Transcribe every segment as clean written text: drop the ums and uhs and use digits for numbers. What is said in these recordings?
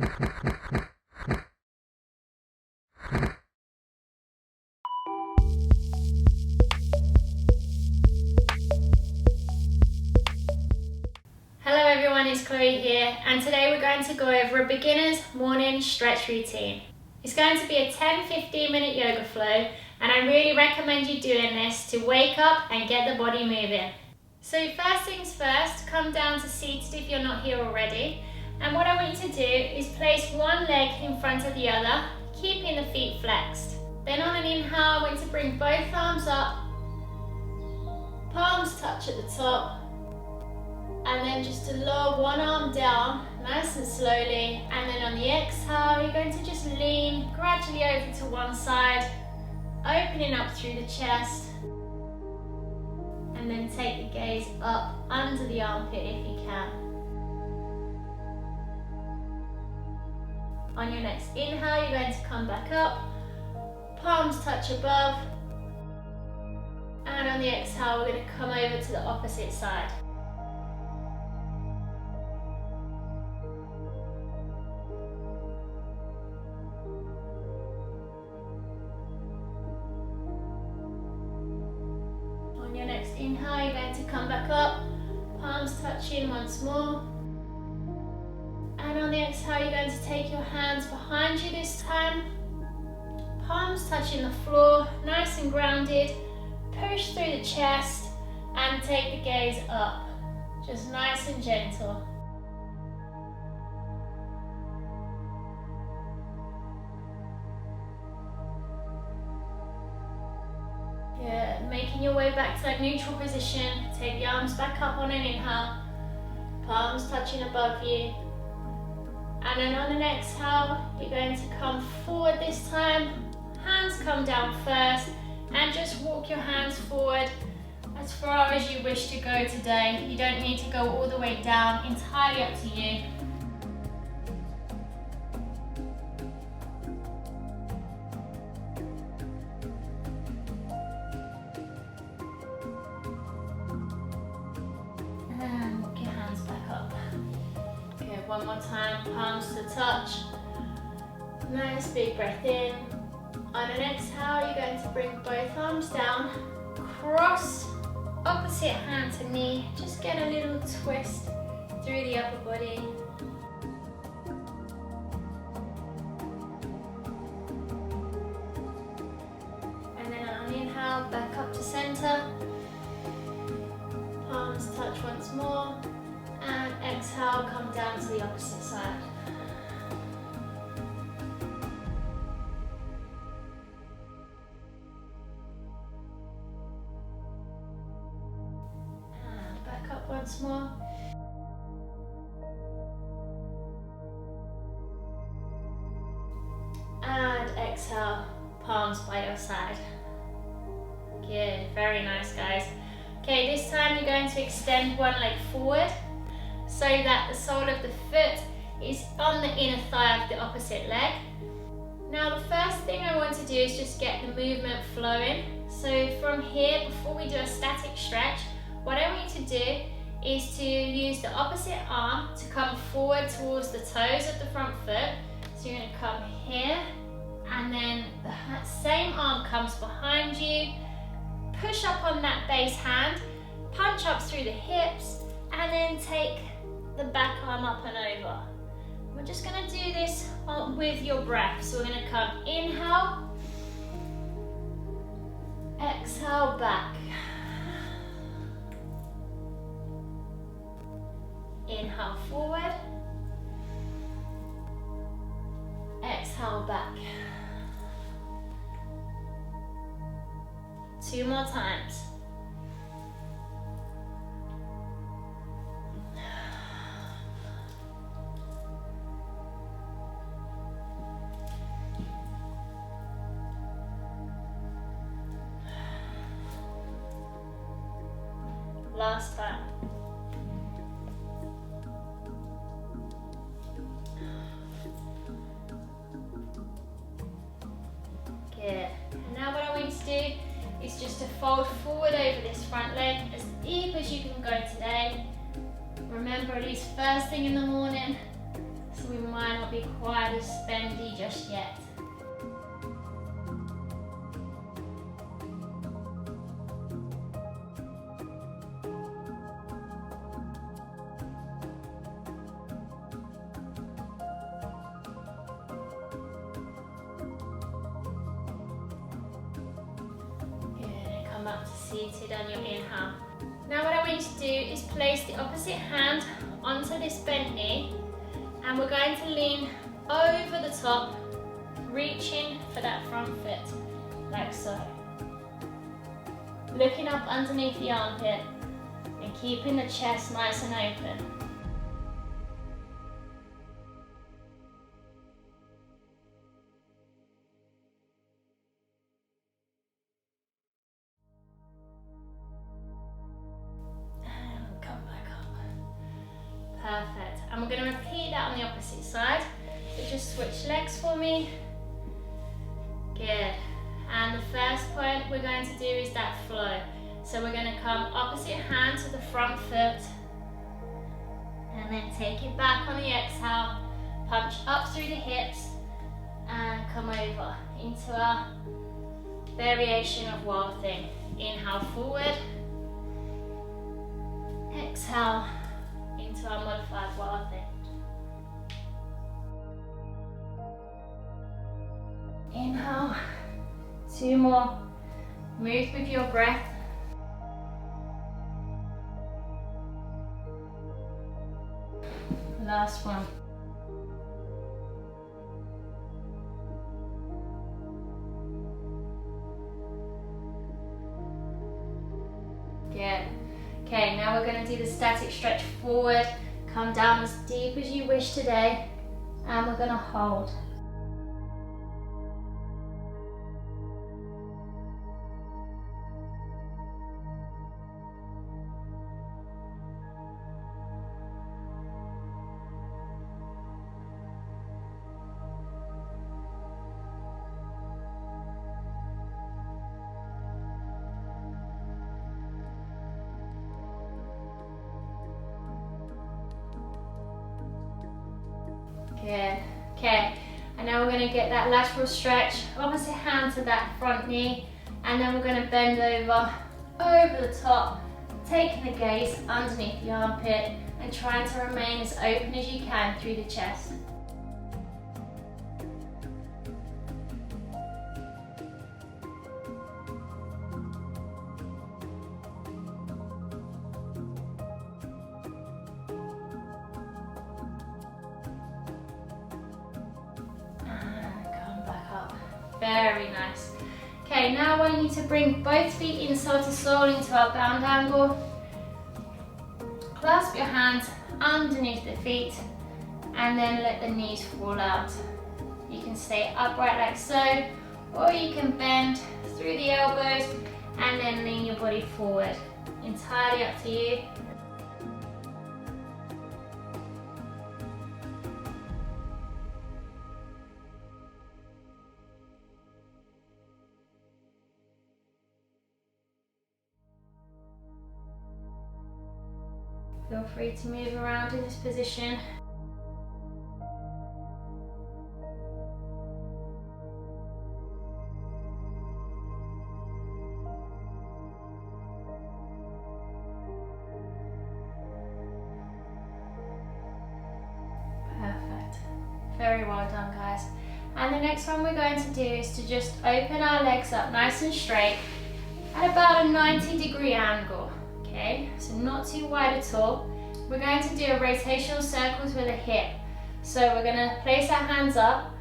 Hello everyone, it's Chloe here, and today we're going to go over a beginner's morning stretch routine. It's going to be a 10-15 minute yoga flow, and I really recommend you doing this to wake up and get the body moving. So first things first, come down to seated if you're not here already, and what I want you to do is place one leg in front of the other, keeping the feet flexed. Then on an inhale, I want you to bring both arms up, palms touch at the top, and then just to lower one arm down, nice and slowly, and then on the exhale, you're going to just lean gradually over to one side, opening up through the chest, and then take the gaze up under the armpit if you can. On your next inhale, you're going to come back up, palms touch above, and on the exhale, we're going to come over to the opposite side. On your next inhale, you're going to come back up, palms touching once more. And on the exhale, you're going to take your hands behind you this time, palms touching the floor, nice and grounded. Push through the chest and take the gaze up, just nice and gentle. Good, making your way back to that neutral position. Take the arms back up on an inhale, palms touching above you. And then on an exhale, you're going to come forward this time, hands come down first, and just walk your hands forward as far as you wish to go today. You don't need to go all the way down, entirely up to you. And walk your hands back up. Good, one more time, palms to touch. Nice big breath in. On an exhale, you're going to bring both arms down, cross opposite hand to knee, just get a little twist through the upper body. And then on an inhale, back up to center, palms touch once more, and exhale, come down to the opposite side. Once more. And exhale, palms by your side. Good, very nice guys. Okay, this time you're going to extend one leg forward so that the sole of the foot is on the inner thigh of the opposite leg. Now the first thing I want to do is just get the movement flowing. So from here, before we do a static stretch, what I want you to do is to use the opposite arm to come forward towards the toes of the front foot. So you're going to come here, and then the same arm comes behind you, push up on that base hand, punch up through the hips, and then take the back arm up and over. We're just going to do this with your breath. So we're going to come inhale, exhale back. Inhale forward, exhale back. 2 more times. Last time. Good. And now what I want you to do is just to fold forward over this front leg as deep as you can go today. Remember, it is first thing in the morning, so we might not be quite as bendy just yet. Up to seated on your inhale. Now what I want you to do is place the opposite hand onto this bent knee, and we're going to lean over the top, reaching for that front foot, like so. Looking up underneath the armpit and keeping the chest nice and open. Perfect. And we're going to repeat that on the opposite side. So just switch legs for me. Good. And the first point we're going to do is that flow. So we're going to come opposite hand to the front foot. And then take it back on the exhale. Punch up through the hips. And come over into our variation of wild thing. Inhale forward. Exhale into our modified wild thing. Inhale, 2 more. Move with your breath. Last one. Good. Okay, now we're going to do the static stretch forward. Come down as deep as you wish today, and we're going to hold. Good. Okay, and now we're going to get that lateral stretch, opposite hand to that front knee, and then we're going to bend over the top, taking the gaze underneath the armpit and trying to remain as open as you can through the chest. Very nice. Okay, now I want you to bring both feet inside to sole into our bound angle. Clasp your hands underneath the feet and then let the knees fall out. You can stay upright like so, or you can bend through the elbows and then lean your body forward. Entirely up to you. Feel free to move around in this position. Perfect. Very well done, guys. And the next one we're going to do is to just open our legs up nice and straight at about a 90-degree angle. Okay, so not too wide at all. We're going to do a rotational circles with a hip. So we're going to place our hands up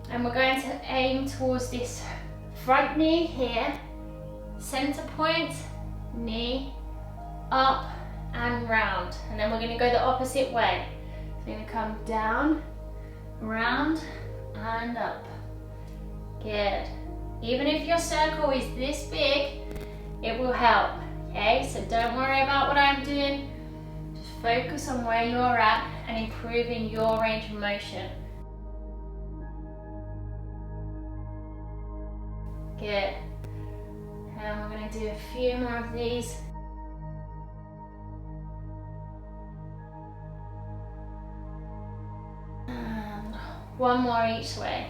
and we're going to aim towards this front knee here, center point, knee, up and round. And then we're going to go the opposite way. So we're going to come down, round and up. Good. Even if your circle is this big, it will help. Okay, so don't worry about what I'm doing. Just focus on where you're at and improving your range of motion. Good. And we're going to do a few more of these. And One more each way.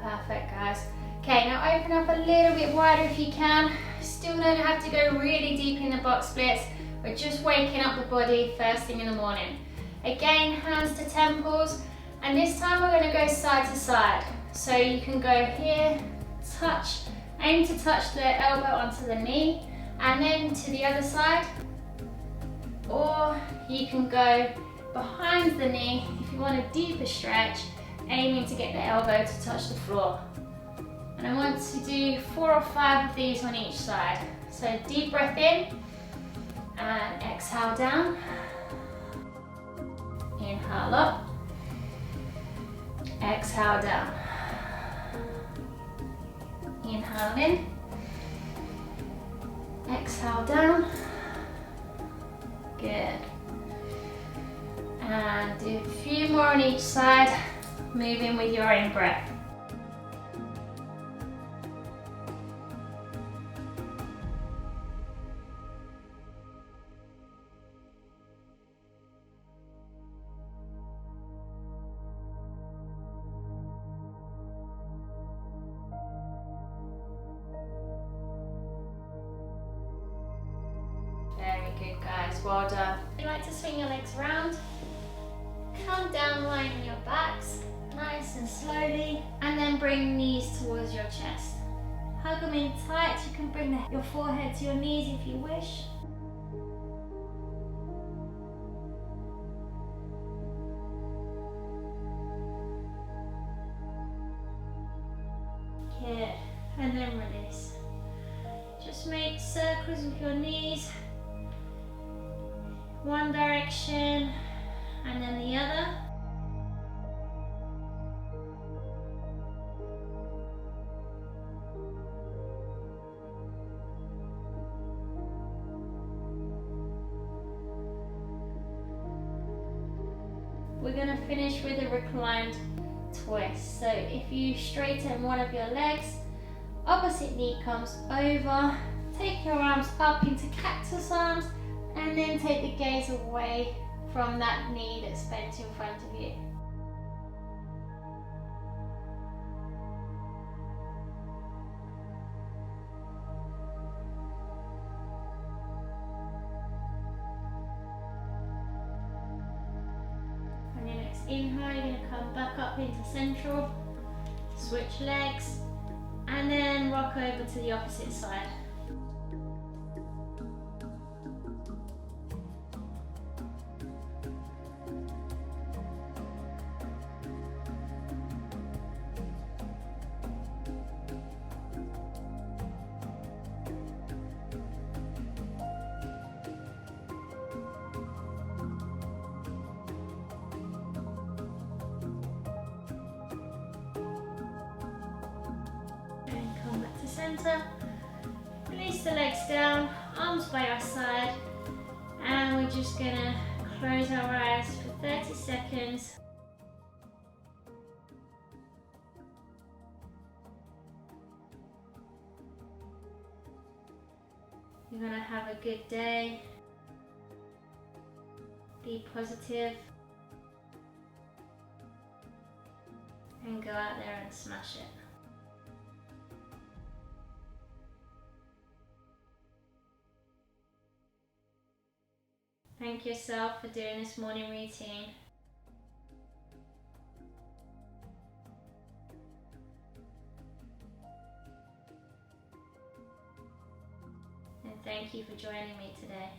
Perfect, guys. Okay, now open up a little bit wider if you can. Still don't have to go really deep in the box splits. We're just waking up the body first thing in the morning. Again, hands to temples, and this time we're going to go side to side. So you can go here, touch, aim to touch the elbow onto the knee, and then to the other side. Or you can go behind the knee if you want a deeper stretch, aiming to get the elbow to touch the floor. And I want to do 4 or 5 of these on each side. So deep breath in and exhale down. Inhale up, exhale down. Inhale in, exhale down. Good. And do a few more on each side, moving with your own breath. Very good, guys, well done. You like to swing your legs around, come down, lying on your backs, nice and slowly, and then bring knees towards your chest. Hug them in tight. You can bring your forehead to your knees if you wish. Good, and then release. Just make circles with your knees. One direction and then the other. We're going to finish with a reclined twist. So if you straighten one of your legs, opposite knee comes over, take your arms up into cactus arms, and then take the gaze away from that knee that's bent in front of you. On your next inhale, you're going to come back up into central, switch legs, and then rock over to the opposite side. Center. Release the legs down, arms by your side, and we're just gonna close our eyes for 30 seconds. You're gonna have a good day. Be positive and go out there and smash it. Thank yourself for doing this morning routine. And thank you for joining me today.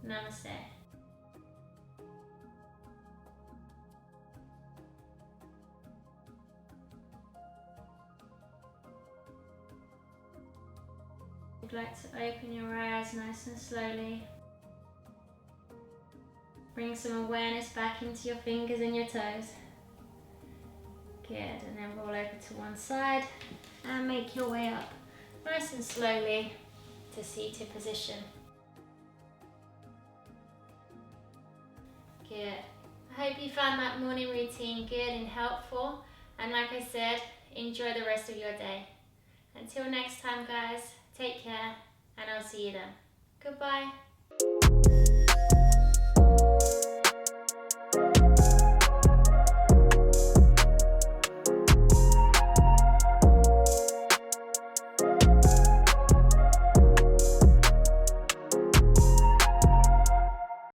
Namaste. You'd like to open your eyes nice and slowly. Bring some awareness back into your fingers and your toes. Good, and then roll over to one side and make your way up nice and slowly to seated position. Good. I hope you found that morning routine good and helpful, and like I said, enjoy the rest of your day. Until next time, guys, Take care, and I'll see you then. Goodbye.